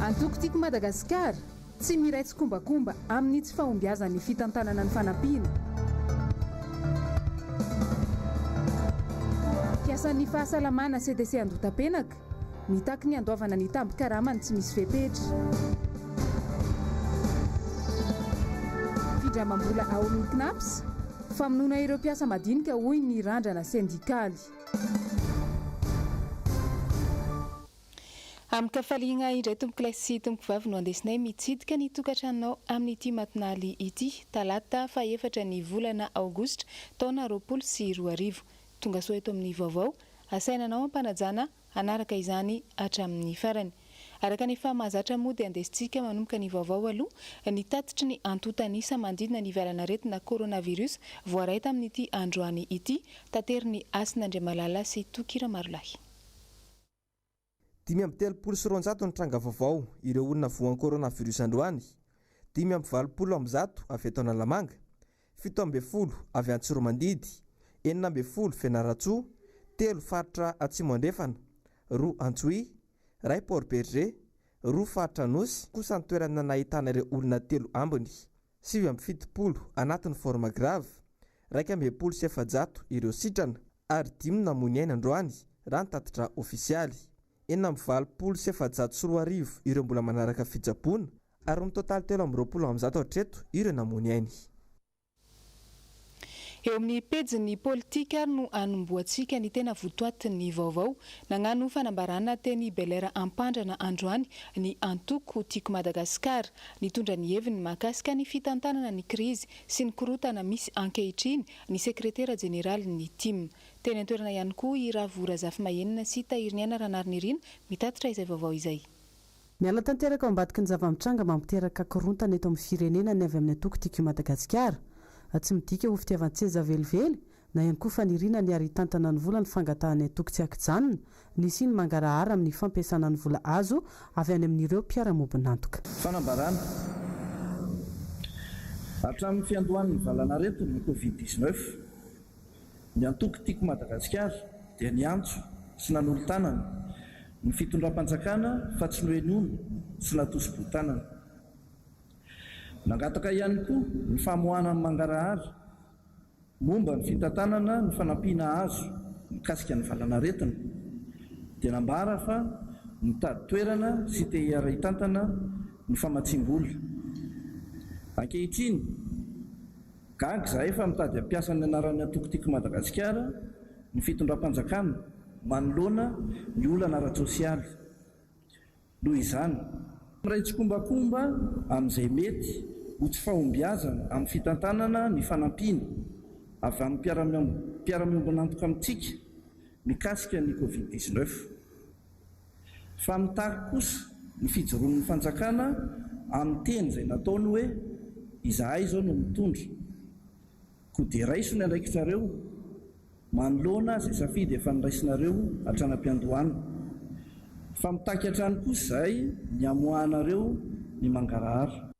Antoko tiako Madagasikara tsy miray tsy kombakomba amin'ny tsy fahombiazan'ny fitantanana ny fanampiana. Fiasan'ny fahasalamana CDC Andotapenaka mitaky ny andoavana ny tambi-karamany tsy misy fepetra. Findramam-bola ao amin'ny CNAPS famonoana ireo mpiasa madinika hoy ny randrana sindikaly. Amin'ny kafaliana indray tompo-kilasy sy tompo-vavy no andesinay mitsidika ny tokantranonao amin'ity matinaly ity talata fa 4 ny volana aogositra taona 2024. Tonga soa eto amin'ny vaovao asainanao ampanajana anaraka izany hatramin'ny farany. Araka ny famahazatra mody andesintsika manomboka ny vaovao aloha ny tatitry ny antotanisa mandidina ny valanaretina coronavirus voaraita amin'ity androany ity tateriny Asin'Andriamalala sy Tokira Marolahy. 5.7 ny tranga vaovao ireo olona voan'ny coronavirus androany, 5.20 amzato avy eto Analamanga, 7.10 avy Antsiromandidy, 9.10 Fianaratsoa, 3 faritra Atsimo Andrefana, 2 Antsohi, 2 Port-Berger, 2 faritra Anosy, kosa ny toerana nahitana ireo olona 3 ambiny, 7.70 anatin'ny forma grave, 2.700 ireo sitrana, ary 5 namony aina androany raha ny tatitra ofisialy. 7.700 ireo mbola manaraka fitsaboana ary ny totaly 3.20 hatreto ireo namony ainy. Eo amin'ny pejy politika no anomboantsika ny tena votoatin'ny vaovao nagnano fanambarana teny Belera Ampandrana androany ny antoko tiako Madagasikara nitondra ny heviny mahakasika ny fitantanana ny krizy sy ny korotana misy ankehitriny ny sekretera jeneraly ny TIM. Teny antoerana ihany koa i Ravora Zafimahenina sy Tahiriniana Ranarnirina mitatitra izay vaovao izay. Miala tanteraka ao ambadiky ny zava-mitranga mampiteraka korontana eto amin'ny firenena ny avy amin'ny antoko tiako Madagasikara. Tsy midika ho fitiavan-tseza velively na ihany koa fanirina ny aritantana ny vola ny fangatahany antoko tsy akijanona ny siny mangarahara amin'ny fampiasana ny vola azo avy any amin'ireo mpiara-mobinantoka. Fanambarana hatramin'ny fiandohan'ny valanaretina ny Covid-19 ny antoko tiako Madagasikara dia ny antso sy nanolo-tanana ny fitondram-panjakana fa tsy noenono sy natosom-botanana. Nagataka ihany koa ny famohanan'ny mangarahara momba ny fitantanana ny fanampiana azo mikasika ny valanaretina dia nambara fa mitady toerana sy te hiara-hitantana ny famatsiam-bola. Ankehitriny gaga izahay fa mitady hampiasa ny anaran'ny antoko tiako Madagasikara ny fitondram-panjakana manoloana ny olana ara-tsosialy. Noho izany miray tsy kombakomba amin'izay mety ho tsy fahombiazana amin'ny fitantanana ny fanampiana avy amin'ny mpiara-miombinantoka amintsika mikasika ny Covid-19. Fa mitaky kosa ny fijoroan'ny fanjakana amin'ny teny izay nataony hoe izahay izao no mitondra koa dia raiso ny andraikitrareo manoloana izay safidy efa niraisinareo hatranam-piandohana. Fa mitaky hatrany kosa izahay ny amoahanareo ny mangarahara.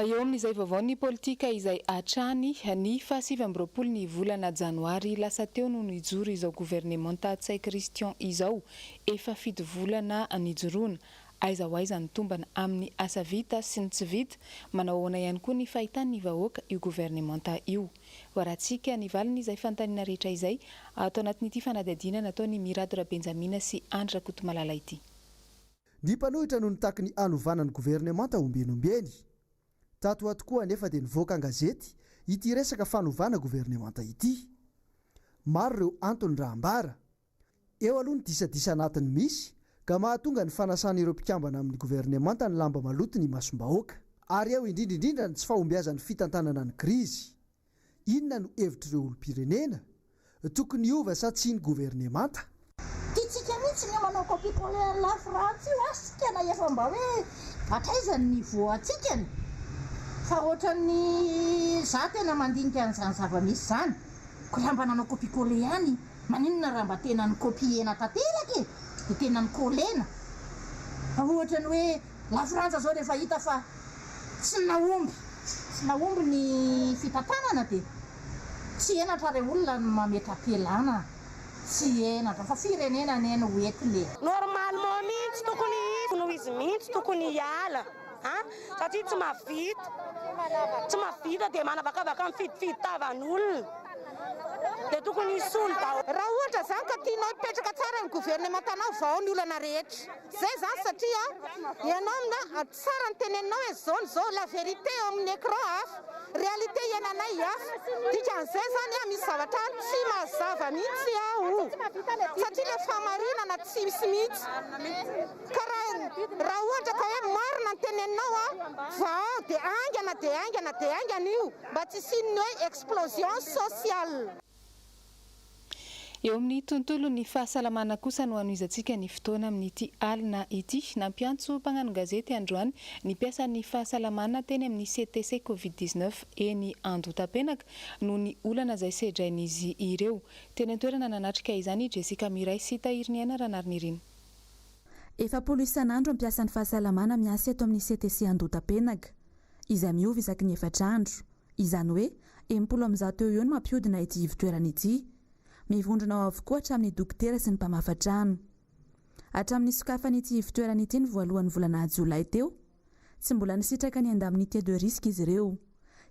Eo amin'izay vaovao ny politika izay hatrany ny 7 ny volana janoary lasa teo no nijoro izao gouvernemanta Tsay Christian izao efa fito volana nijoroana. Aiza ho aiza ny tombana amin'ny asa vita sy ny tsy vita manao ahoana ihany koa ny fahitan'ny vahoaka io gouvernemanta io. Waratsika ny valiny izay fanontaniana rehetra izay atao anatin'ity fanadihadiana nataony Miradora Benjamina sy Andra Kotomalala ity. Ny mpanohitra no nitaky ny anovanan'ny gouvernemanta ombenombeny. Tato ato koa anefa dia nivoaka an-gazety ity resaka fanovana gouvernemanta ity. Maro ireo antony raha ambara. Eo aloha ny disadisa anatiny misy ka mahatonga ny fanasana ireo mpikambana amin'ny gouvernemanta ny lamba maloto ny masombahoaka. Ary eo indrindrindrindra ny tsy fahombiazan'ny fitantanana ny krizy. Inona no hevitr'ireo olom-pirenena tokony hiova sa tsy ny gouvernemanta? Tiantsika mihitsy ny manao kopikole la France io asika na efa mba hoe atraizany ny voantsika. Fa ohatran'ny za tena mandinika an'izany zava-misy zany. Ko raha mba nanao kopikole ihany, maninona raha mba tena ny kopiena tanteraka dia tena ny kolena. Fa ohatrany hoe la France zao rehefa hita fa tsy nahomby ny fitantanana dia tsy enatra re olona ny mametra-pialana. Tsy enatra fa firenena neny ho etile. Normalement mihitsy tokony noho izy mihitsy tokony hiala satria tsy mahavita dia manavakavaka mifidifidy tavan'olona dia tokony hisolo daholo. Raha ohatra zany ka tianao hipetraka tsara ny gouvernementanao vao ny olana rehetra zay zany satria ianao na tsara ny teneninao hoe zao zao la vérité eo amin'ny écran hafa réalité iainanay hafa dikan'izay zany misy zavatra tsy mazava mihitsy aho satria le famarinana tsy misy mihitsy ka raha ohatra ka hoe marina ny teneninao vao dia aingana io mba tsy sinony hoe explosion sociale. Eo amin'ny tontolo ny fahasalamana kosa no anoizantsika ny fotoana amin'ity alina ity. Nampiantso mpagnano gazety androany ny piasan'ny fahasalamana teny amin'ny CTC Covid-19 eny Andotapenaka noho ny olana izay sedrain'izy ireo. Teny an-toerana nanatrika izany Jessica Miray sy Tahiriniana Ranarinirin. Efa polo isan'andro ampiasan'ny fahasalamana miasa eto amin'ny CTC Andotapenaka. Iza miova isaky ny efatr'andro. Izany hoe 80 eo no mampiodina ity ivitoerana ity. Mivondrona ao avokoa hatramin'ny dokotera sy ny mpamafatrano. Hatramin'ny sokafan'ity ivitoerana ity ny voalohan'ny volana Jolay teo, tsy mbola nisitraka ny andamin'ity de risque izy ireo.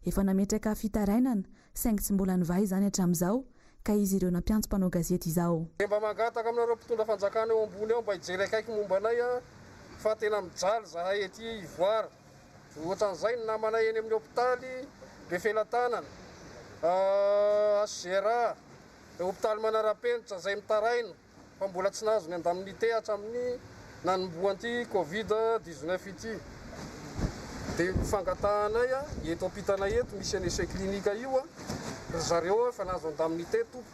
Efa nametraka fitarainana, saingy tsy mbola nivahy izany hatramin'izao, ka izy ireo nampiantso mpanao gazety izao. Mba mangataka aminareo mpitondra fanjakana eo ambony eo mba hijery akaiky momba anay fa tena mijaly zahay ety ivoara. Ohatran'izay ny namanay eny amin'ny hôpitaly be felatanana, HGR, hôpitaly Manarapenitra izay mitaraina fa mbola tsy nahazo ny andamin'ity hatramin'ny nanomboan'ity Covid-19 ity. Dia fangatahanay eto ampitanay eto misy an'ese klinika io zareo efa nahazo andamin'ity tompo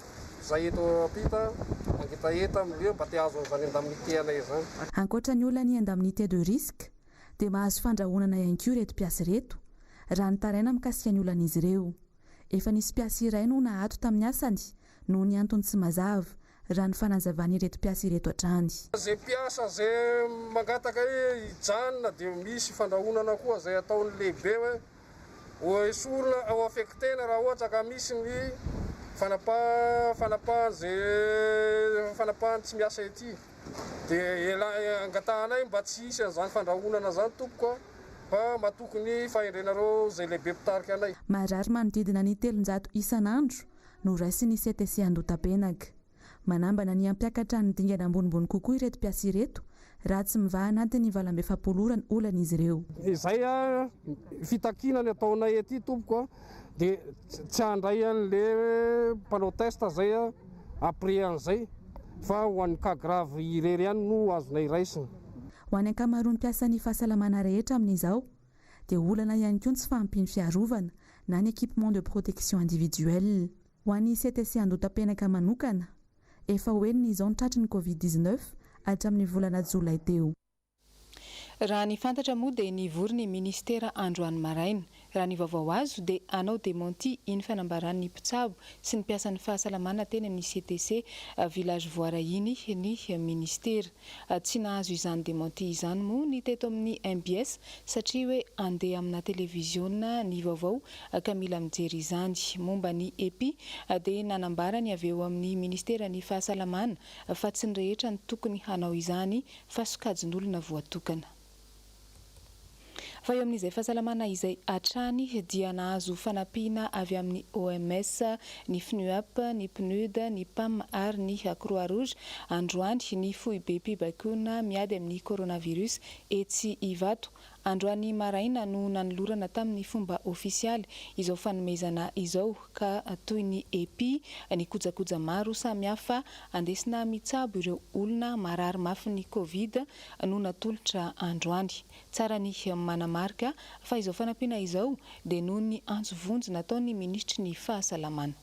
izay eto ampita angetaeta amin'ireo mba te hahazo an'izany andamin'ity anay izany. Ankoatra ny olana andamin'ity de risque dia mahazo fandrahonana ihany koa reto mpiasy reto raha nitaraina mikasika ny olan'izy ireo. Efa nisy mpiasy iray no nahato tamin'ny asany noho ny antony tsy mazava raha ny fanazavany reto mpiasy reto hatrany. Zay mpiasa zay mangataka hijanona dia misy fandrahonana koa zay ataony lehibe hoe esorina ao affectena raha ohatra ka misy ny fanapahany tsy miasa ety. Dia angatahanay mba tsy hisy an'izany fandrahonana zany tompoko fa matokony fahendrenareo zay lehibe mpitarika anay. Marary manodidina ny 300 isan'andro no raisin'ny CTC Andotapenaka. Manambana ny ampiakatra ny dingana ambonimbony kokoa ireto mpiasy ireto raha tsy mivaha anatin'ny 24 ora ny olan'izy ireo. Izay fitakinany ataonay ety tompoko dia tsy handray an'le mpanao testa zay après an'izay fa ho an'ny cas grave irery ihany no azonay raisina. Ho any ankamaroany mpiasan'ny fahasalamana rehetra amin'izao dia olana ihany koa tsy fahampiny fiarovana na ny équipement de protection individuelle. Ho an'ny CTC Andotapenaka manokana, efa hoenina izao ny tratrin'ny Covid-19 hatramin'ny volana Jolay teo. Raha ny fantatra moa dia nivory ny ministera androany maraina. Raha ny vaovao azo dia anao démenti iny fanambaran'ny mpitsabo sy ny mpiasan'ny fahasalamana teny amin'ny CTC village voarahiny ny ministera. Tsy nahazo izany démenti izany moa ny teto amin'ny MBS satria hoe andeha amina televiziona ny vaovao ka mila mijery izany. Momba ny EPI dia nanambarany avy eo amin'ny ministera ny fahasalamana fa tsy ny rehetra ny tokony hanao izany fa sokajin'olona voatokana. Fa eo amin'izay fahasalamana izay hatrany dia nahazo fanampiana avy amin'ny OMS, ny FNUAP, ny PNUD, ny PAM ary ny Croix Rouge androany ny fohy be mpibaikona miady amin'ny coronavirus etsy Ivato. Androany maraina no nanolorana tamin'ny fomba ofisialy izao fanomezana izao ka toy ny EPI ny kojakoja maro samihafa andesina mitsabo ireo olona marary mafy ny Covid no natolotra androany. Tsara ny manamarika fa izao fanampiana izao dia noho ny antsovonjy nataon'ny ministry ny fahasalamana.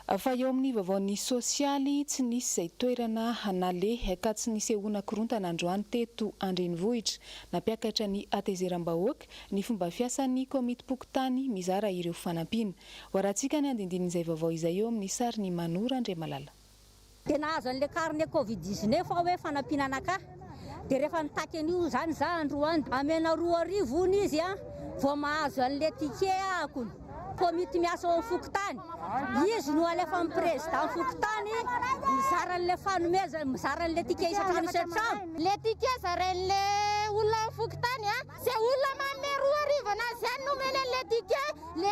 Fa eo amin'ny vaovaony sosialy tsy nisy izay toerana naleha ka tsy nisy ehona korontana androany teto Andrenivohitra. Nampiakatra ny atezeram-bahoaka ny fomba fiasan'ny komity pokotany mizara ireo fanampiana. Hoarantsika ny andindinin'izay vaovao izay eo amin'ny sary ny Manora Andriamalala. Dia nahazo an'ilay carnet Covid-19 hoe fanampiana anaka. Dia rehefa nitaky an'io zany za androany amena 2 arivo izy vao mahazo an'le ticket akony komity miasa ao fokotany izy no alefa amin'ny président fokotany mizaran'le fanomezana mizaran'le ticket isatrano isatrano le ticket zaran'le olona fokotany zay olona manome 2 arivo anazy zany nomeny an'le ticket le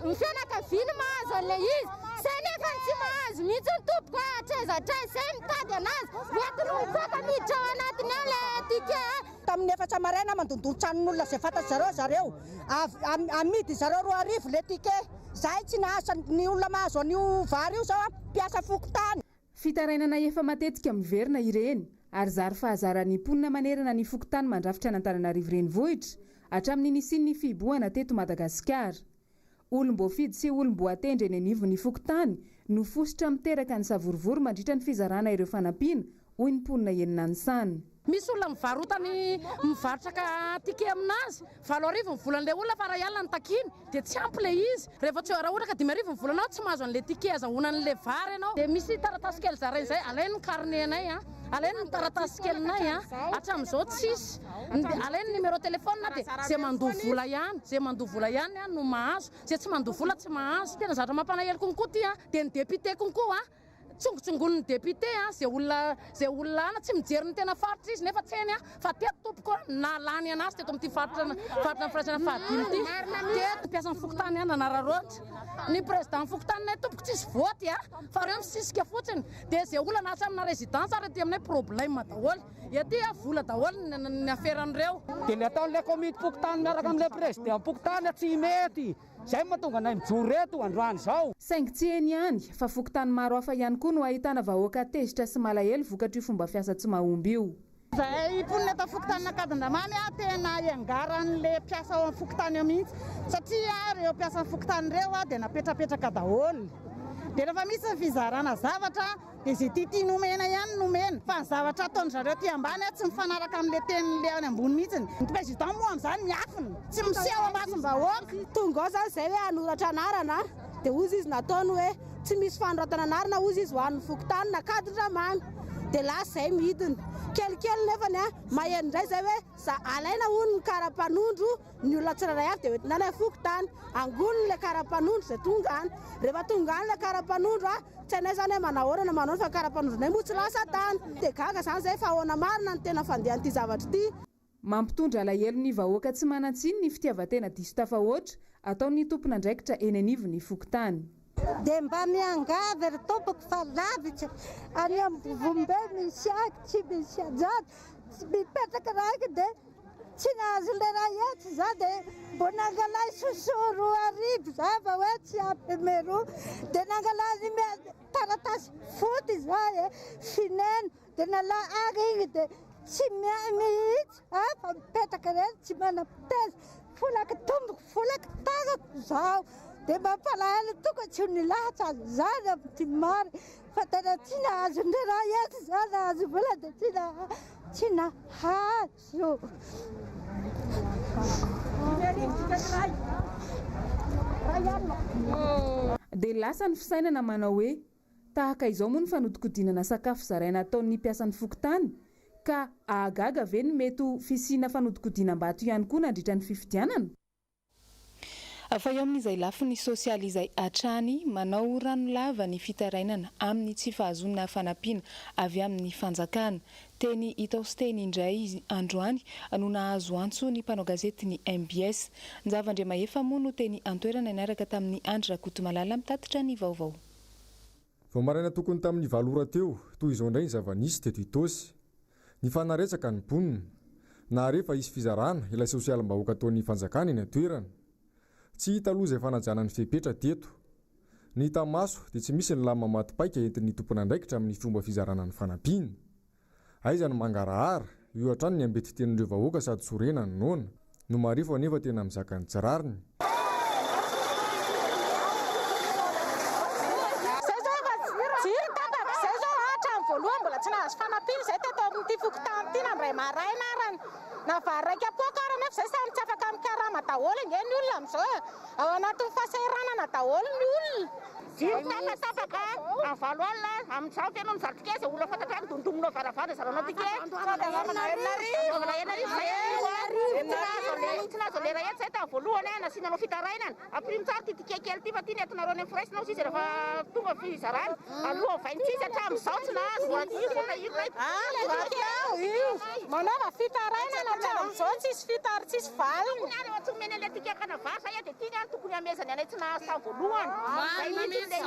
ny fianakaviany mahazo an'le izy zay nefa tsy mahazo mihitsy ny tompoko atrezatray zay mitady anazy metiny mivoaka miditra ao anatiny ao le ticket tamin'ny efatra maraina mandondolo tranon'olona zay fantatry zareo amidy zareo 2 arivo le ticket zay tsy nahasa ny olona mahazo an'io vary io zao mpiasa fokotany fitarainana efa matetika miverina ireny ary zary fahazarany mponina manerana ny fokotany mandrafitra an'Antananarivo renivohitra hatramin'ny nisian'ny fiboahana teto Madagasikara. Olom-boafidy sy olom-boatendry eny anivon'ny fokotany no fositra miteraka ny savorivory mandritra ny fizarana ireo fanampiana hoy ny mponina enina Ansana. Misy olona mivarotany mivarotra ka ticket aminazy 7 arivo ny volan'le olona fa raha ialina ny takiny dia tsy ampy le izy rehefa tsy raha ohatra ka 5 arivo ny volanao tsy mahazo an'le ticket azahoanan'le vary ianao dia misy taratasy kely zarainy zay alainy ny carnet-nay alainy ny taratasy kelinay hatramin'izao tsisy alainy numéro telefônina dia zay mandoha vola ihany no mahazo zay tsy mandoha vola tsy mahazo tena zatra mampalahelo konkoa ty dia ny député konkoa tsongotsongony ny député zay olona ana tsy mijery ny tena faritra izy nefa tseny fa teto tompoko nalany anazy teto amin'ity faritra firaisana fahadimy ty teto mpiasa ny fokotany nanararoatra ny président fokotany tompoko tsisy voty fa reo misisika fotsiny dia zay olona asa amina résidence ary ty aminay problème daholo ety vola daholo ny aferan'ireo dia le ataon'le komity fokotany miaraka amin'le président fokotany tsy mety zay mahatonga anay mijoro reto androany zao saingy tsy eny ihany fa fokotany maro hafa ihany koa no ahitana vahoaka tezitra sy malahelo vokatry io fomba fiasa tsy mahomby io. Zay mponina eto fokotany Nakadindramamy tena iangaran'le mpiasa ao amin'ny fokotany eo mihitsy satria ireo mpiasa amin'ny fokotany ireo dia napetrapetraka daholo dia rehefa misy ny fizarana zavatra dia zay tia nomena ihany nomena fa ny zavatra ataony zareo ty ambany tsy mifanaraka amin'le tenin'le any ambony mihitsy ny président moa amin'izany miafina tsy miseho amasom-bahoaka tonga ao zany zay hoe hanoratra anarana dia ozy izy nataony hoe tsy misy fanoratana anarana ozy izy ho an'ny fokotany Nakadindramamy dia lasa zay midiny kelikely nefany maheno indray zay hoe alaina hono ny karapanondro ny olona tsirairay avy dia hoentinana fokotany angonony le karapanondro zay tonga any rehefa tonga any le karapanondro tsy hainay zany hoe manahoana manao fa karapanondro nay moa tsy lasa tany dia gaga zany zay fa ahoana marina ny tena fandehan'ity zavatra ity. Mampitondra alahelo ny vahoaka tsy manan-tsiny ny fitiavan-tena diso tafahoatra ataon'ny tompona andraikitra eny anivon'ny fokotany. Dia mba miangavy ry tompoko fa lavitra any amin'ny Vaovao misy aky tsy misy ajady tsy mipetraka raiky dia tsy nahazo le raha etsy za dia mbo nangalay soso 2 arivo za fa hoe tsy ampy mero dia nangalazy taratasy foty za fineno dia nala aky igny dia tsy mihitsy fa mipetraka rery tsy manam-piteza folaka tomboko folaka tagako zao dia mampalahelo tonga tsy ho nilahatra azy zany amin'ity mary fa tena tsy nahazo ny raha etsy za nahazo vola dia tsy nahazo. Dia lasa ny fisainana manao hoe tahaka izao moa ny fanodikodinana sakafo zaraina ataon'ny mpiasan'ny fokotany ka ahagaga ve ny mety fisiana fanodikodinam-bato ihany koa nandritra ny fifidianana. Afa eo amin'izay lafiny sosialy izay hatrany manao rano lava ny fitarainana amin'ny tsy fahazonana fanampiana avy amin'ny fanjakana. Teny Itaosteny indray androany no nahazo antso ny mpanao gazety ny MBS. Nzavandriamahefa moa no teny antoerana niaraka tamin'ny Andry Rakotomalala mitatitra ny vaovao. Vao maraina tokony tamin'ny 7 ora teo toy izao indray ny zava-nisy teto Itosy. Ny fanaretsaka ny mponina na rehefa isy fizarana ilay sosialim-bahoaka ataon'ny fanjakana eny an-toerana. Tsy hita aloha izay fanajana ny fepetra teto. Ny hita maso dia tsy misy ny lama matipaika entin'ny tompona andraikitra amin'ny fomba fizarana ny fanampiana. Aiza ny mangarahara io hatrany ny ambety tenin'ireo vahoaka sady sorena ny noana no marifo anefa tena mizaka ny tsirariny. Navaraiky apokara nefa zay samy tsy afaka mikarama daholo nge ny olona amin'izao ao anatin'ny fahasahiranana daholo ny olona. Jiro tapatapaka amin'ny 7 alina amin'izao tena mivarotra keza olona fantatra ny dondomina varavara zaranao tike. tsinazo le raha zay tamin'ny voalohany nasinanao fitarainana aprimitsara ty tikekely ty fa ty netinareo ny fraisinao sisy rehefa tonga fizarana aloha vaintsisy hatramin'izao tsy nahazo manaova fitarainana hatramin'izao tsisy fitary tsisy valiny rehefa tsy omeny an'ilay tikekana vasa ia dia tiany tokony amezany anay tsy nahazo tamin'ny voalohany zay mihitsy le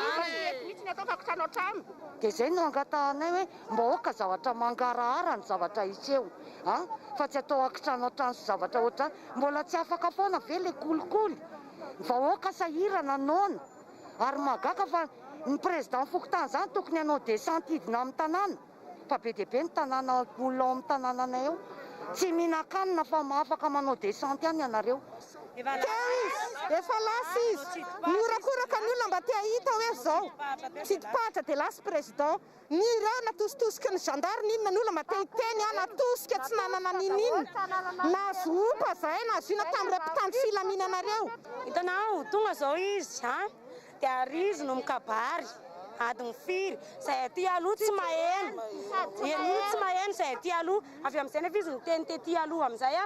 mihitsy ny atao fakitranao trano dia zay no angatanay hoe mba oka zavatra mangarahara ny zavatra iseo fa tsy atao akitranao trano sy zavatra ohatrany mbola tsy afaka foana ve le kolikoly vahoaka sahirana nona ary magaka fa ny président fokotany zany tokony anao desantidina amin'ny tanàna fa be dia be ny tanàna olona ao amin'ny tanànanay eo tsy mihinan-kanina fa maafaka manao desanty any ianareo efa lasa izy miorakoraka ny olona mba tia hita hoe zao tsy patra dia lasa président ny raha natositosiky ny gendarme inona ny olona mba tia hiteny natosika tsy nanana ninina nazopa zay nazina tamin'ireo mpitandro filaminanareo hitanao tonga zao izy dia arizy no mikabary adiny firy zay aty aloha tsy maheno tsy maheno zay aty aloha avy amin'izay nefa izy niteny tety aloha amin'izay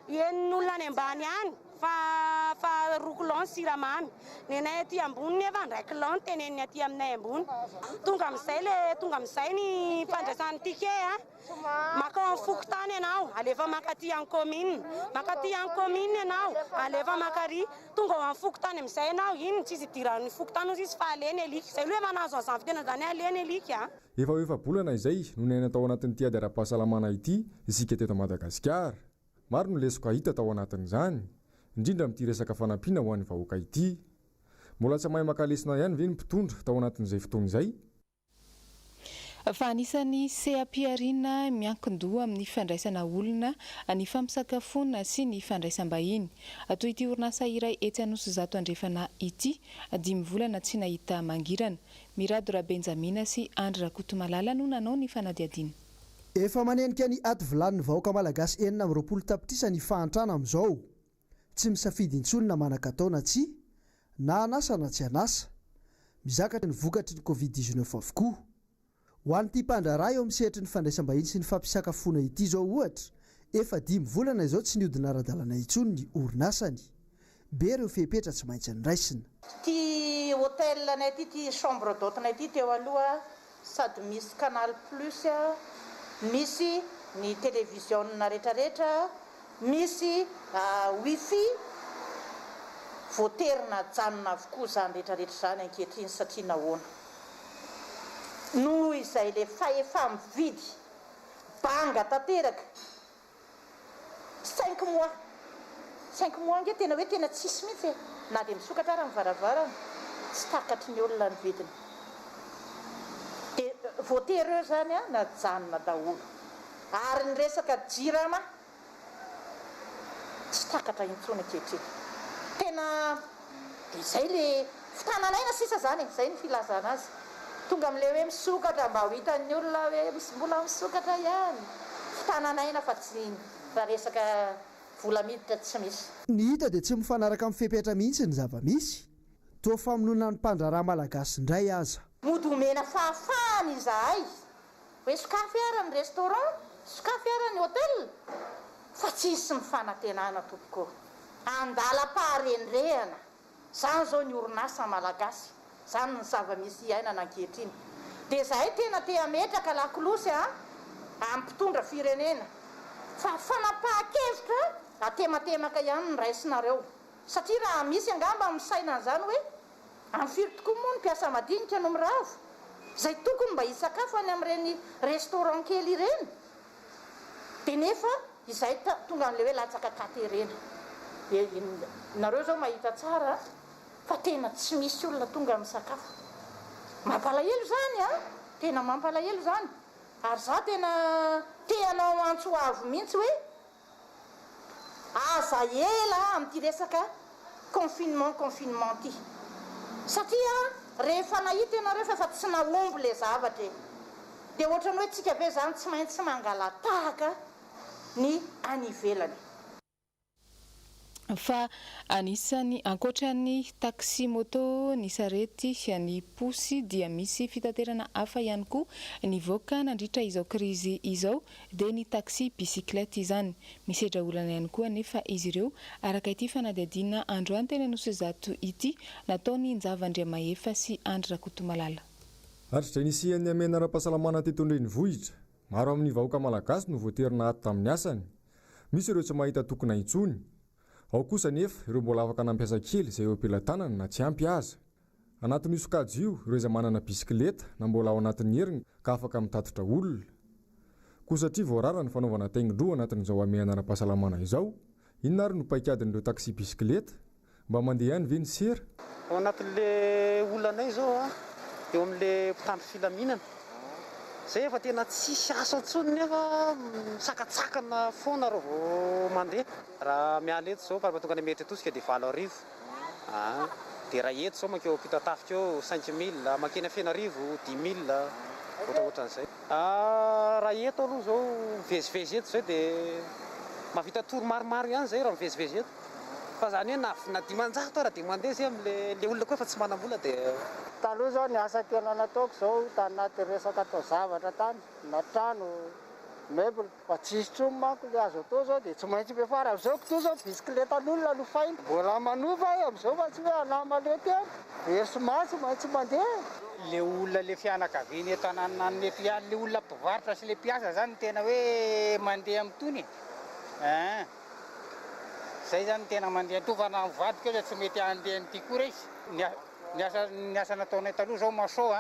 en'olona any ambany any fa rokolon siramamy ny anay aty ambony nefa ndraiky lon teneniny aty aminay ambony tonga amin'izay ny fandraisan'ny tike maka amin'ny fokotany ianao alefa makaty amin'ny commune makaty amin'ny commune ianao alefa makary tonga ao amin'ny fokotany amin'izay ianao iny tsy izy idiran'ny fokotany ozy izy fa aleny alika zay loha manazo azany fitena zany aleny alika efa bolana izay no naina tao anatin'ity ady ara-pahasalamana ity isika teto Madagasikara maro no lesoko hita tao anatin'izany indrindra amin'ity resaka fanampiana ho an'ny vahoaka ity mbola tsy mahay makalesina ihany ve ny mpitondra tao anatin'izay fotoana izay fa anisany sehampiariana miankin-doha amin'ny fandraisana olona ny fampisakafoana sy ny fandraisam-bahiny toy ity orinasa iray etsy Anosizato andrefana ity 5 volana tsy nahita mangirana Mirado Rabenjamina sy Andry Rakotomalala no nanao ny fanadiadiana efa manenika ny aty vilanin'ny vahoaka malagasy 420 tapitrisa ny fahantrana amin'izao tsy misafidy intsony na manan-katao na tsy na anasa na tsy anasa mizakatra ny vokatry ny covid-19 avokoa ho an'ity mpandraraha eo amin'ny sehatry ny fandraisam-bahiny sy ny fampisakafoana ity zao ohatra efa 5 volana izao tsy niodina ara-dalana intsony ny orinasany be ireo fepetra tsy maintsy ny raisina ty hôtelanay ity ty chambre d'hôtenay ity teo aloha sady misy canal plus misy ny télévisionna rehetrarehetra misy wifi voaterina janona avokoa zany rehetrarehetra zany ankehitriny satria nahoana noho izay le fahefa mividy banga tanteraka 5 mois nge tena hoe tena tsisy mihitsy na dia misokatra ara mivaravarana tsy takatry ny olona ny vidiny dia voatereo zany na janona daholo ary ny resaka jirama tsy takatra intsony ankehitriny tena dia izay le fitananaina sisa zany zay ny filazana azy tonga amin'le hoe misokatra mba ho hitan'ny olona hoe mbola misokatra ihany fitananaina fa tsy raha resaka vola miditra tsy misy ny hita dia tsy mifanaraka amin'ny fepetra mihitsy ny zava-misy toa famonona ny mpandraraha malagasy indray aza mody omena fahafahany izahay hoe sokafy ara ny restaurant sokafy ara ny hôtel fa tsisy mifanantenana tompoko andala-paharenirehana zany zao ny orinasa malagasy zany ny zava-misy iainana ankehitriny dia zahay tena te ametraka lakolosy amin'ny mpitondra firenena fa fanapahan-kevitra atematemaka ihany ny raisinareo satria raha misy angamba misaina an'izany hoe amin'ny firy tokoa moa ny mpiasa madinika no miravo zay tokony mba hisakafo any amin'ireny restaurant kely ireny dia nefa izay tonga an'le hoe latsaka katerena nareo zao mahita tsara fa tena tsy misy olona tonga misakafo mampalahelo zany tena mampalahelo zany ary za tena teanao antsoavo mihitsy hoe aza ela amin'ity resaka confinement ty satria rehefa nahita ianareo fa tsy nahomby le zavatra dia ohatrany hoe tsika be zany tsy maintsy mangalatahaka ny any ivelany fa anisany ankoatran'ny taxi moto, ny sarety sy ny posy dia misy fitaterana hafa ihany koa nivoaka nandritra izao krizy izao dia ny taxi bicyclette izany. Misedra olana ihany koa nefa izy ireo araka ity fanadihadiana androany teny Nosy Zato ity nataony Njavan-Driamahefa sy Andry Rakotomalala. Aritra inisian'ny amena ara-pahasalamana teto Andrenivohitra, maro amin'ny vahoaka malagasy no voaterina ato tamin'ny asany. Misy ireo tsy mahita tokona intsony. Ao kosa nefa ireo mbola afaka nampiasa kely izay eo ampelantanana na tsy ampy aza. Anatin'io sokajy io ireo izay manana bisikileta na mbola ao anatin'ny heriny ka afaka mitatotra olona. Koa satria voarara ny fanaovana taingin-droa anatin'izao amehana ara-pahasalamana izao, inona ary no paikadin'ireo taxi bisikileta mba mandeha ihany ve ny sera? Ao anatin'le olanay zao eo amin'le mpitandro filaminana. Zay efa tena tsisy asa intsony nefa misakatsakana foana raha vao mandeha. Raha miala eto zao fa tonga ny metry tosika dia 7 arivo. Dia raha eto zao makeo pita tafika eo 5 000, makeny Fena arivo 10 000, ohatrohatran'izay. Raha eto aloha zao mivezivezy eto zay dia mahavita toro maromaro ihany zay raha mivezivezy eto. Fa zany hoe na 500 raha dia mandeha zay amin'le olona koa efa tsy manam-bola dia taloha zao ny asa tena nataoko zao tanaty resaka atao zavatra tany na trano meuble fa tsisy tsomy manko le azo atao zao dia tsy maintsy befara am'izao kotoa zao bisikletan'olona no faina mbola manova am'izao fa tsy hoe alama lety any versemansy maintsy mandeha. Le olona le fianakaviany eto ananany eto ihany le olona mpivarotra sy le mpiasa zany tena hoe mandeha amin'itony. Zay zany tena mandeha tovana mivadika eo tsy mety andeha n'ity koa resy. Ny asa nataonay taloha zao masao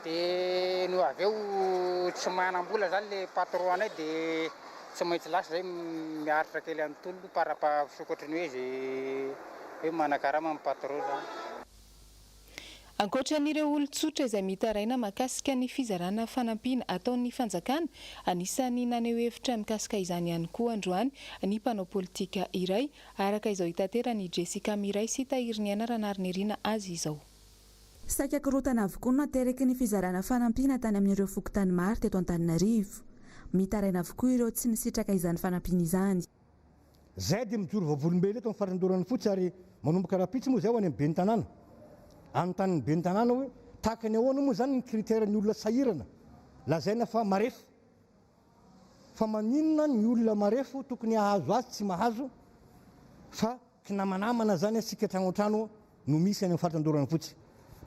dia no avy eo tsy manam-bola zany le patron anay dia tsy maintsy lasa zay miaritra kely amin'ny tolony parapasokotry ny hoe zay hoe manakarama amin'ny patron zany. Ankoatran'ireo olon-tsotra izay mitaraina mahakasika ny fizarana fanampiana ataon'ny fanjakana, anisany naneho hevitra mikasika izany ihany koa androany ny mpanao politika iray, araka izao hitaterany Jessica Miray sy Tahiriniana Ranariniana azy izao. Saika korotana avokoa no nateraka ny fizarana fanampiana tany amin'ireo fokontany maro teto Antananarivo. Mitaraina avokoa ireo tsy nisitraka izany fanampiana izany. Zay dia mijoro vavolombelona eto amin'ny farin-dorany fotsy ary manomboka rapitsy moa zay ho any amin'ny ben'ny tanàna. Anontany ben'ny tanàna hoe tahaka ny ahoana moa zany ny kriteran'ny olona sahirana. Lazaina fa marefo. Fa maninona ny olona marefo tokony hahazo azy tsy mahazo fa kinamanamana zany asika trano no misy any amin'ny farin-dorany fotsy.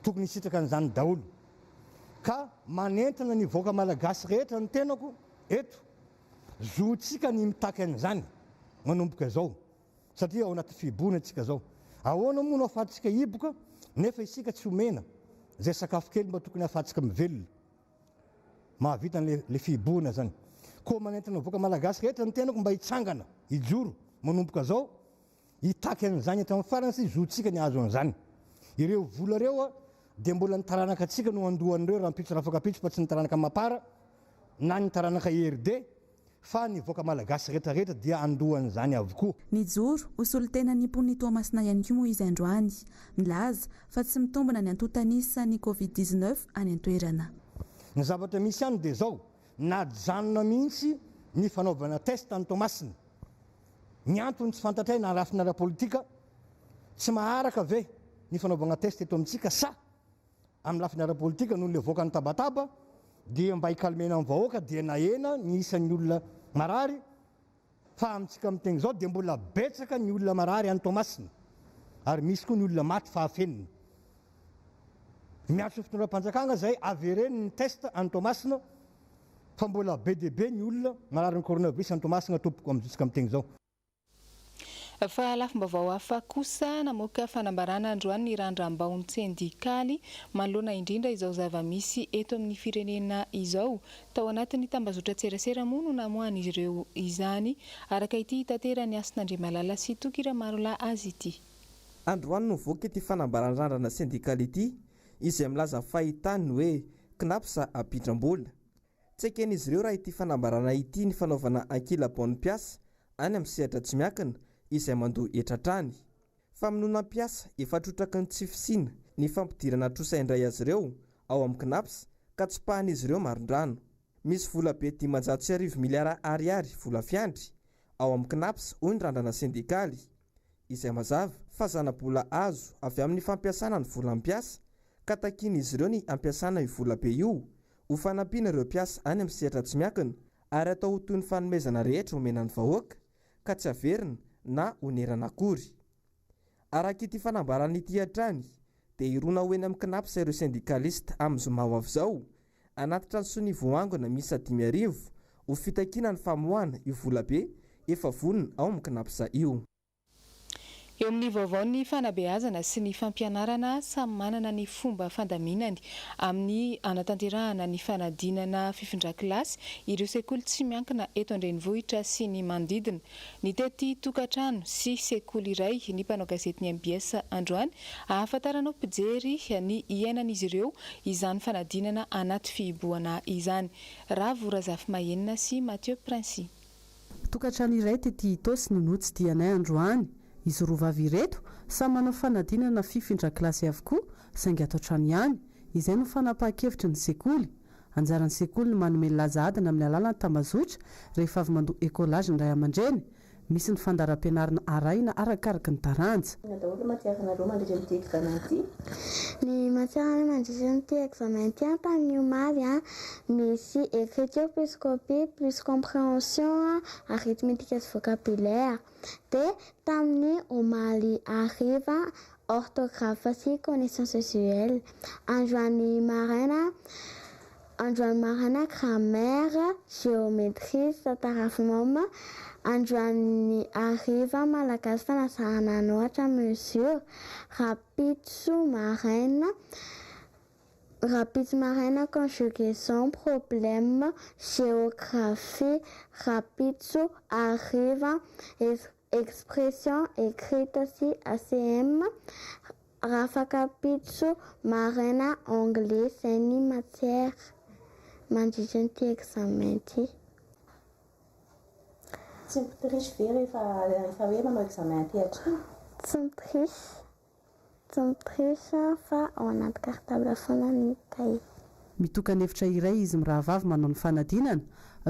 Tokony hisitraka an'izany daholo. Ka manentana ny vahoaka malagasy rehetra ny tenako eto zoantsika ny mitaky an'izany manomboka izao satria ao anaty fiboana antsika zao. Ahoana moa no ahafahantsika hiboka nefa isika tsy omena zay sakafo kely mba tokony ahafahantsika mivelona mahavita le fiboana zany. Koa manentana ny vahoaka malagasy rehetra ny tenako mba hitsangana hijoro manomboka zao hitaky an'izany eto amin'ny farany sy zoantsika ny azo an'izany. Ireo vola reo dia mbola ny taranaka atsika no andohan'ireo raha mpitso rafakapitso fa tsy ny taranaka mapara na ny taranaka ERD fa ny vahoaka malagasy rehetrarehetra dia andohan'izany avokoa. Nijoro hosolotena ny mpony Toamasina ihany koa moa izy androany milaza fa tsy mitombona ny antotanisa ny Covid-19 any an-toerana. Ny zavatra misy ihany dia zao najanona mihitsy ny fanaovana test any Toamasina. Ny antony tsy fantatray na lafina ara-politika tsy maharaka ve ny fanaovana test eto amintsika sa amin'ny lafina ara-politika noho le voaka ny tabataba dia mba hikalmena amin'ny vahoaka dia nahena ny isan'ny olona marary fa amintsika amin'ny teny zao dia mbola betsaka ny olona marary any Toamasina ary misy koa ny olona maty fahafenina. Miatso fitondram-panjakana zay avereny ny test any Toamasina fa mbola be dia be ny olona marary ny coronavirus any Toamasina tompoko amintsika amin'ny teny zao. Fa lafim-baovao hafa kosa namoaka fanambarana androany ny randram-baon'ny sendikaly manoloana indrindra izao zava-misy eto amin'ny firenena izao. Tao anatin'ny tambazotra tserasera moa no namohan'izy ireo izany araka ity hitaterany Asin'Andriamalala sy Tokiramarola azy ity. Androany no voaka ity fanambaran-randrana sendikaly ity izay milaza fahitany hoe knapsa apindram-bola. Tsy eken'izy ireo raha ity fanambarana ity ny fanaovana ankila-baon'ny mpiasa any amin'ny sehatra tsy miakina izay mandoa etratrany. Famonoana mpiasa efa trotraky ny tsy fisina ny fampidirana trosa indray azy ireo ao amin'ny knaps ka tsy pahan'izy ireo marondrano. Misy vola be 530 miliara ariary vola fiandry ao amin'ny knaps hoy ny randrana sendikaly. izay mazava fa zana-bola azo avy amin'ny fampiasana ny vola mpiasa ka takiana izy ireo ny ampiasana io vola be io ho fanampiana ireo mpiasa any amin'ny sehatra tsy miankina ary atao ho toy ny fanomezana rehetra omenany vahoaka ka tsy averina na onerana akory. Araka ity fanambarana ity hatrany dia irona ho eny amin'ny kinapsa ireo syndikalista amin'ny zoma ho avy izao anaty transony voangona misy 5,000 ho fitakiana ny famoahana io vola be efa vonona ao amin'ny kinapsa io. Eo amin'ny vaovao ny fanabeazana sy ny fampianarana samy manana ny fomba fandaminany amin'ny anatanterahana ny fanadinana fifindran-kilasy ireo sekoly tsy miankina eto Andrenivohitra sy ny manodidina. Ny tety tokantrano sy sekoly iray ny mpanao gazety ny MBS androany ahafantaranao mpijery ny iainan'izy ireo izany fanadinana anaty fihiboana izany. Ravorazafy Mahenina sy Mathieu Princy. Tokantrano iray tety Itosy no notsidianay androany. Izy roa vavy ireto samy manao fanadinana fifindran-kilasy avokoa saingy atao trano ihany. Izay no fanapahan-kevitry ny sekoly. Anjaran'ny sekoly ny manome laza adina amin'ny alalany tambazotra rehefa avy mandoa ekolazy ny ray aman-dreny. Misy ny fandaram-pianarana arahina arakaraka ny taranja. Ny matière mandritra n'ity examen ity tamin'ny omaly misy écriture plus copie plus compréhension arithmétique sy vocabulaire. Dia tamin'ny omaly hariva orthographe sy connaissance visuelle. Androany maraina grammaire, géométrie, tantara-finoana. Androany hariva malagasy fanazahana anohatra mesure. Rapitso maraina conjugaison, problème, géographie. Rapitso hariva expression écrite si ACM. Rafakapitso maraina anglais. C'est une matière mandritra n'ity examen ity. Tsy mitriche ve rehefa hoe manao examen aty atrano? Tsy mitriche fa ao anaty cartable foana ny cahier. Mitokana hevitra iray izy mirahavavy manao ny fanadinana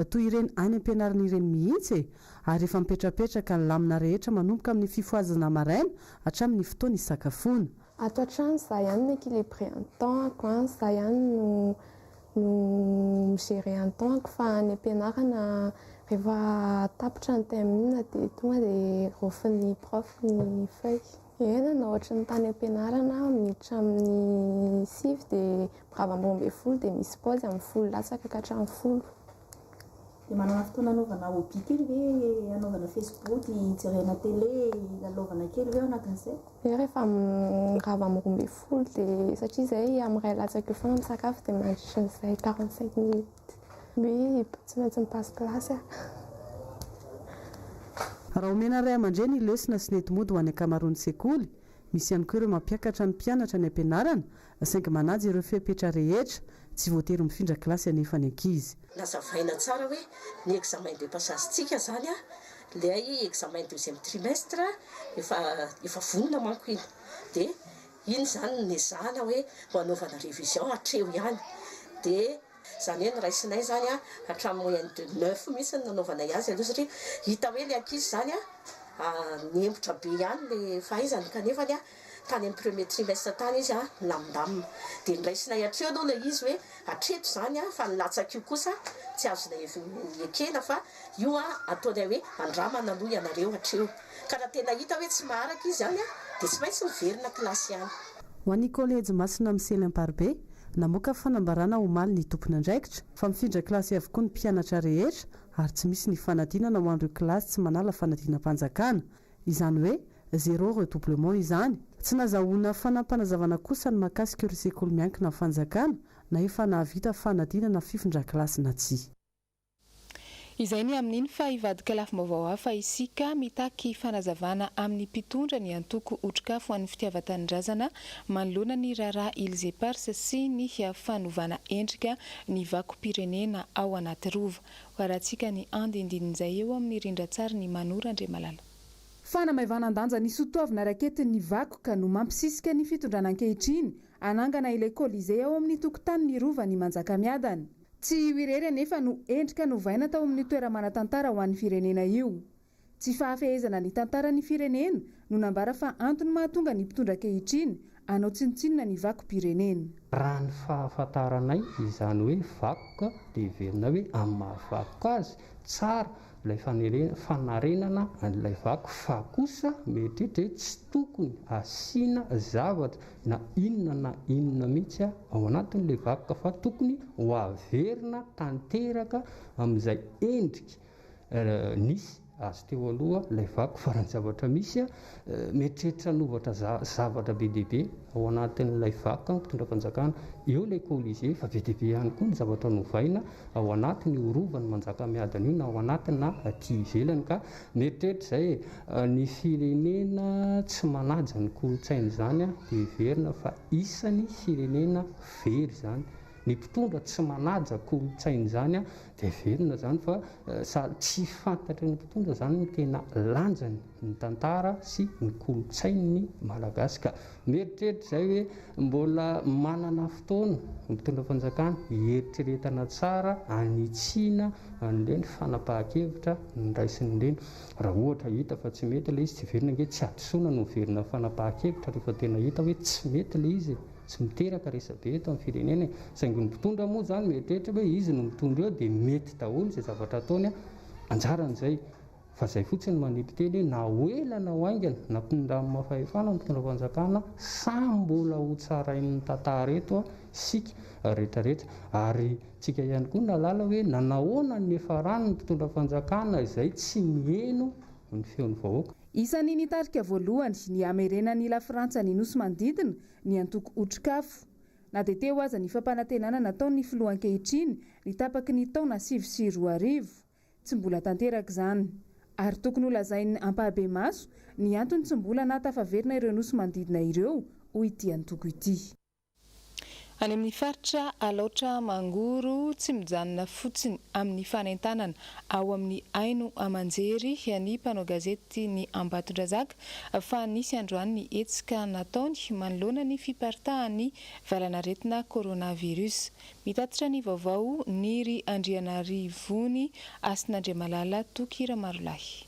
toy ireny any ampianarana ireny mihitsy ary efa mipetrapetraka ny lamina rehetra manomboka amin'ny fifoazana maraina hatramin'ny fotoana isakafoana. Ato an-trano za ihany no équilibré en temps, za ihany no migérer en temps fa any ampianarana rehefa tapitra ny termine dia tonga dia rofin'ny prof ny feuille. Ena na ohatra ny tany ampianarana miditra amin'ny 6 dia mirava 12 dia misy pause amin'ny 10 latsaka ka hatramin'ny 10. Dia manana fotoana anaovana hobby kely ve anaovana Facebook, jerena télé, lalaovana kely ve anatin'izay? Rehefa mirava 12 dia satria izay amin'ny ray latsaka eo foana misakafo dia mandritra n'izay 45 minutes. Oui, tsy maintsy mipasse classe. Raha omena ray aman-dreny lesona sy neti-mody ho any ankamaroan'ny sekoly, misy ihany koa ireo mampiakatra ny mpianatra ny ampianarana saingy manaja ireo fepetra rehetra tsy voatery mifindra kilasy anefa ny ankizy. Nazavaina tsara hoe ny examen de passagentsika zany ilay examen deuxième trimestre efa vonona manko iny dia iny zany ny zana hoe ho anaovana révision hatreo ihany dia zany hoe ny raisinay zany hatramin'ny moyenne de 9 misy ny nanaovana azy aloha satria hita hoe le ankizy zany niembotra be ihany le fahaizany kanefa tany amin'ny premier trimestre tany izy lamindamina dia ny raisinay hatreo aloha le izy hoe hatreto zany fa nilatsaka io kosa tsy azona ekena fa io ataonay hoe andramana aloha ianareo hatreo ka raha tena hita hoe tsy maharaka izy zany dia tsy maintsy miverina kilasy ihany. Ho an'ny kolejy Masina Misely Amparibe namoaka fanambarana omaly ny tompona andraikitra fa mifindra kilasy avokoa ny mpianatra rehetra ary tsy misy ny fanadinana ho an'ireo kilasy tsy manala fanadinam-panjakana. Izany hoe 0 redoublement izany. Tsy nazahoana fanampanazavana kosa ny mahakasika ireo sekoly miankina amin'ny fanjakana na efa nahavita fanadinana fifindran-kilasy na tsia. Izay ny amin'iny fa hivadika lafy vaovao hafa isika mitaky fanazavana amin'ny mpitondra ny antoko otrikafo ho an'ny fitiavan-tanindrazana manoloana ny raharaha Ilze Parsa sy ny fanovana endrika ny vakom-pirenena ao anaty rova. Hoarantsika ny andindinin'izay eo amin'ny rindran-tsary ny Manora Andriamalala. Fanamaivana-danja ny sotoavina raketin'ny vakoka no mampisisika ny fitondrana ankehitriny anangana ilay kolizea ao amin'ny tokotanin'ny rova ny Manjakamiadana. Tsy irery anefa no endrika novaina tao amin'ny toera-manatantara ho an'ny firenena io. Tsy fahafehezana ny tantaran'ny firenena no nambara fa antony mahatonga ny mpitondra ankehitriny anao tsinotsinona ny vakom-pirenena. Raha ny fahafantaranay izany hoe vakoka dia verina hoe amin'ny mahavakoka azy tsara ilay fanarenana an'ilay vako, fa kosa mety tsy tokony asiana zavatra na inona mihitsy ao anatin'ilay vakoka, fa tokony ho averina tanteraka amin'izay endrika nisy azy teo aloha ilay vako, fa raha ny zavatra misy mieritreritra novatra zavatra be dehibe ao anatin'ilay vakoka mitondra fanjakana, eo ilay colisée, fa be dehibe ihany koa ny zavatra novaina ao anatiny orovany manjaka miadana io na ao anatiny na aty ivelany. Ka mieritreritra izay ny firenena tsy manaja ny kolontsaina izany dia verina fa isan'ny firenena very izany. Ny mpitondra tsy manaja kolontsaina izany dia verina izany fa tsy fantatra ny mpitondra izany ny tena lanjany ny tantara sy ny kolontsain'ny malagasy. Ka mieritreritra izay hoe mbola manana fotoana ny mpitondra fanjakana hieritreretana tsara anitsiana an'ireny fanapahan-kevitra ny raisin'ireny. Raha ohatra hita fa tsy mety ilay izy tsy verina, nge tsy adosona no verina fanapahan-kevitra rehefa tena hita hoe tsy mety ilay izy, tsy miteraka resabe eto amin'ny firenena. Saingy ny mpitondra moa izany mieritreritra hoe izy no mitondra eo dia mety daholo izay zavatra ataony anjaran'izay. Fa izay fotsiny manipitely na ho ela na ho aingana na mpitondra amin'ny mahafahefana mpitondra fanjakana samy mbola ho tsarain'ny tantara eto sika rehetrarehetra. Ary tsika ihany koa nalala hoe nanahoana ny efa rano ny mpitondra fanjakana izay tsy mieno ny feon'ny vahoaka. Isan'ny nitarika voalohany ny hamerenan'ny la Frantsa ny nosy manodidina ny antoko otrikafo. Na dia teo aza ny fampanantenana nataon'ny filoha ankehitriny ny tapaky ny taona 2024 tsy mbola tanteraka izany, ary tokony ho lazain'ny ampahabe maso ny antony tsy mbola nahatafaverina ireo nosy manodidina ireo hoy ity antoko ity. Any amin'ny faritra alaotra mangoro tsy mijanona fotsiny amin'ny fanentanana ao amin'ny Aino Amanjery ny mpanao gazety ny Ambatondrazaka fa nisy androany ny hetsika nataony manoloana ny fiparitahan'ny valanaretina coronavirus. Mitatitra ny vaovao Niry Andrianarivony Asin'Andriamalala Tokira Marolahy.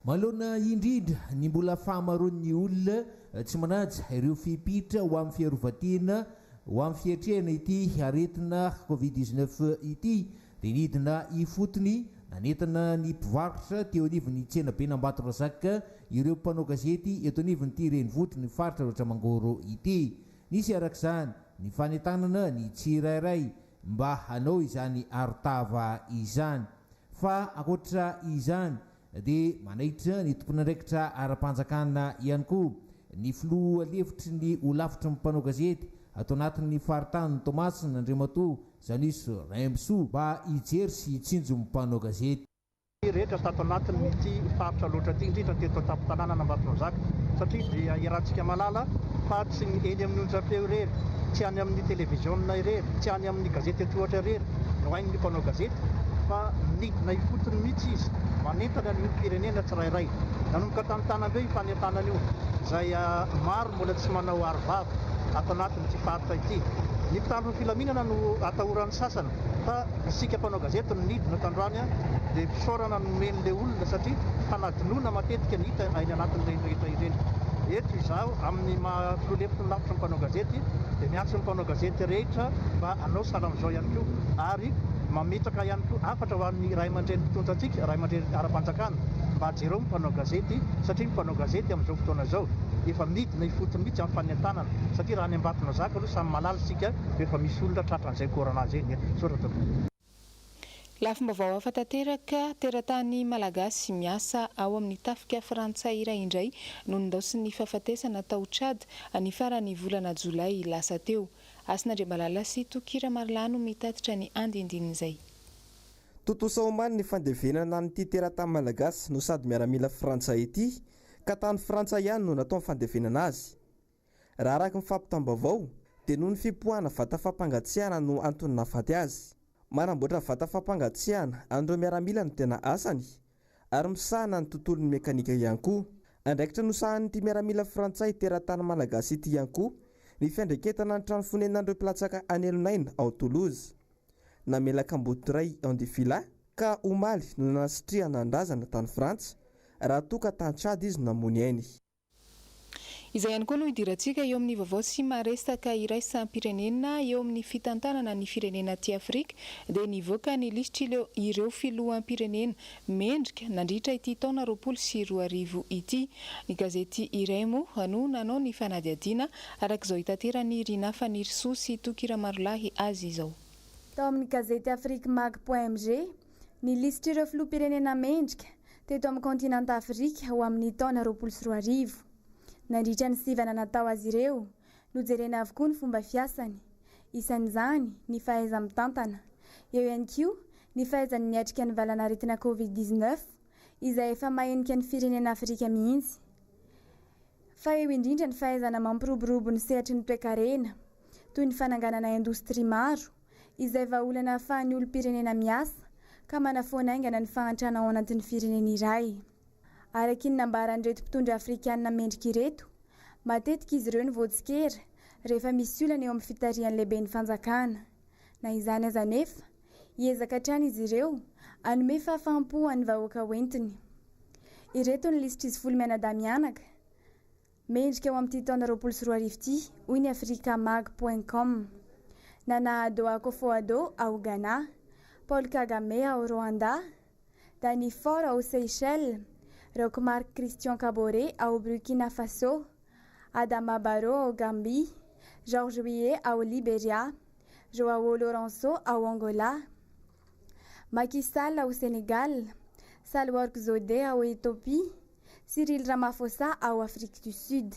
Malona indrindra ny mbola fahamaroan'ny olona tsy manaja ireo fipitra ho amin'ny fiarovatiana ho amin'ny fietrehana ity aretina Covid-19 ity dia nidina ifotony nanetana ny mpivarotra teo anivon'ny tsena be Ambatondrazaka ireo mpanao gazety eto anivon'ity renivohitra ny faritra Alaotra Mangoro ity. Nisy arak'izany ny fanentanana ny tsirairay mba hanao izany arotava izany, fa ankoatra izany dia manaitra ny tompon'andraikitra ara-panjakana ihany koa ny filoha lefitry ny olafitra ny mpanao gazety atao anatin'ny faritany Tomasy Nandriamatoa Zanisy Raimso mba hijery sy hitsinjo mpanao gazety. Rehetra tato anatin'ity faritra loatra ity indrindra teto an-tampon-tanàna Ambatondrazaka satria dia iarahantsika malala fa tsy eny amin'ny onjam-peo irery, tsy any amin'ny televiziona irery, tsy any amin'ny gazety etohatra irery no hain'ny mpanao gazety, fa nidina ifotony mihitsy izy manentana ny firenena tsirairay. Nanomboka tany-tanambe ifanentanana io izay maro mbola tsy manao arovava ato anatin'ity faritra ity. Ny mpitandro ny filaminana no atahoran'ny sasana, fa isika mpanao gazety no nidina tandroany dia fisaorana nomen'ilay olona satria fanadinoana matetika ny hita any anatin'ireny rehetra ireny. Eto izaho amin'ny filoha lefitry ny lafitra ny mpanao gazety dia miantso ny mpanao gazety rehetra mba hanao salam'izao ihany koa, ary mametraka ihany koa afatra ho an'ny ray aman-dreny mpitondra antsika, ray aman-dreny ara-panjakana mba jereo ny mpanao gazety, satria ny mpanao gazety amin'izao fotoana izao efa midina ifotony mihitsy amin'ny fanentanana, satria raha ny Ambatondrazaka aloha samy malala sika efa misy olona tratran'izay koranazy eny soratra. Lafim-baovao hafa tanteraka, teratany malagasy miasa ao amin'ny tafika frantsay iray indray no nondaosin'ny fahafatesana tao Tchad ny faran'ny volana Jolay lasa teo. Asin'Andriamalala sy Tokira Marolano mitatitra ny andindinin'izay. Totosa omany ny fandevenana n'ity teratany malagasy no sady miaramila frantsay ity ka tany Frantsa ihany no natao ny fandevenana azy. Raha araka ny fampitam-baovao dia noho ny fipoahana vata fampangatsiahana no antony nahafaty azy. Manamboatra vata fampangatsiahana andreo miaramila no tena asany ary misahana ny tontolon'ny mekanika ihany koa. Andraikitra no sahan'ity miaramila frantsay teratany malagasy ity ihany koa ny fiandreketana ny trano fonenandreo mpilatsaka anelonaina ao Toulouse. Namelaka ambotiray ao Andefila ka omaly no nasitriana andrazana tany Frantsa raha toa ka tantrady izy namony ainy. Izay ihany koa no idirantsika eo amin'ny vaovao sy maresaka iraisam-pirenena eo amin'ny fitantanana ny firenena aty Afrika dia nivoaka ny lisitra ireo filoham-pirenena mendrika nandritra ity taona 2024 ity. Ny gazety iray moa no nanao ny fanadihadiana arak'izao hitaterany Rina Fanirisoa sy Tokira Marolahy azy izao. Tao amin'ny gazety afrikemag.mg ny lisitra ireo filoham-pirenena mendrika teto amin'ny kontinanta Afrika ho amin'ny taona 2024. Nandritra ny sivana natao azy ireo, nojerena avokoa ny fomba fiasany, isan'izany ny fahaiza-mitantana, eo ihany koa ny fahaizany niatrika ny valanaretina Covid-19 izay efa mahenika ny firenena Afrika mihitsy. Fa eo indrindra ny fahaizana mampiroborobo ny sehatry ny toe-karena, toy ny fananganana indostria maro izay vahaolana ahafahan'ny olom-pirenena miasa ka manafoanaingana ny fahantrana ao anatin'ny firenena iray. Araky ny nambaran'ireto mpitondra afrikanina mendrika ireto, matetika izy ireo ny voatsikera rehefa misy olana eo amin'ny fitarihan'ny lehibe ny fanjakana. Na izany aza nefa, hiezaka hatrany izy ireo hanome fahafaham-po an'ny vahoaka hoentiny. Ireto ny lisitra izy folo mianadahy-mianaka, mendrika eo amin'ity taona 2024 ity, hoy ny afrikemag.com. Nana Addo Akufo-Addo ao Ghana, Paul Kagame ao Rwanda, Dani Faure ao Seychelles, Roch-Marc Christian Kabore ao Burkina Faso, Adama Barrow ao Gambie, Georges Weah ao Libéria, Joao Lourenço ao Angola, Macky Sall ao Sénégal, Sahle-Work Zewde ao Éthiopie, Cyril Ramaphosa ao Afrique du Sud.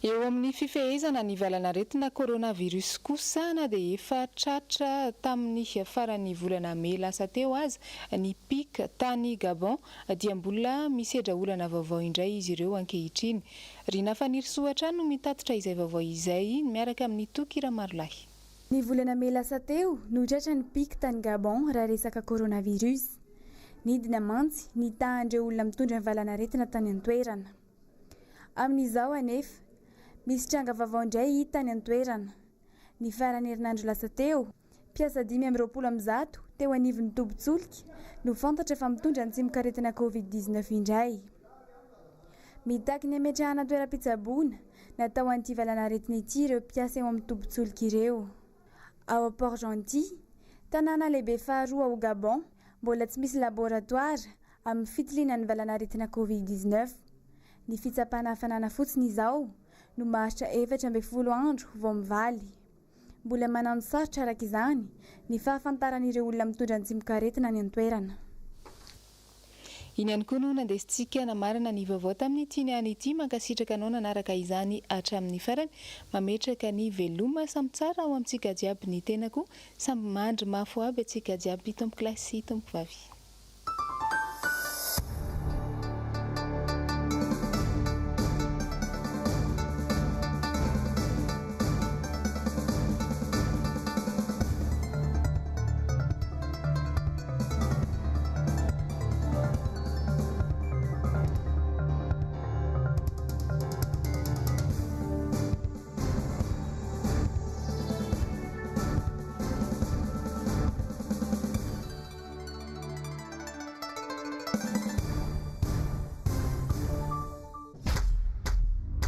Eo amin'ny fifehezana ny valanaretina coronavirus kosa na dia efa tratra tamin'ny faran'ny volana May lasa teo azy ny pic tany Gabon dia mbola misedra olana vaovao indray izy ireo ankehitriny. Rina Fanirisoa no mitatitra izay vaovao izay miaraka amin'ny Tokira Marolahy. Ny volana May lasa teo no tratra ny pic tany Gabon raha resaka coronavirus. Nidina mantsy ny tahan'ireo olona mitondra ny valanaretina tany an-toerana. Amin'izao anefa misy tranga vaovao indray hita ny an-toerana. Ny farany herinandro lasa teo, mpiasa 520 teo anivon'ny tobin-tsolika no fantatra fa mitondra ny tsimok'aretina Covid-19 indray. Mitaky ny ametrahana toeram-pitsaboana natao an'ity valanaretina ity ireo mpiasa eo amin'ny tobin-tsolika ireo. Ao Port-Gentil, tanàna lehibe faharoa ao Gabon, mbola tsy misy laboratoire amin'ny fitiliana ny valanaretina Covid-19. Ny fitsapana hafanana fotsiny izao no maharitra 14 andro vao mivaly. Mbola manano sarotra araka izany ny fahafantaran'ireo olona mitondra ny tsimok'aretina ny an-toerana. Iny ihany koa no nandesintsika namarana ny vaovao tamin'ity niany ity, mankasitraka anao nanaraka izany hatramin'ny farany, mametraka ny veloma samy tsara ao amintsika jiaby ny tenako, samy mandry mafy aby antsika jiaby, tompo kilasy, tompo vavy.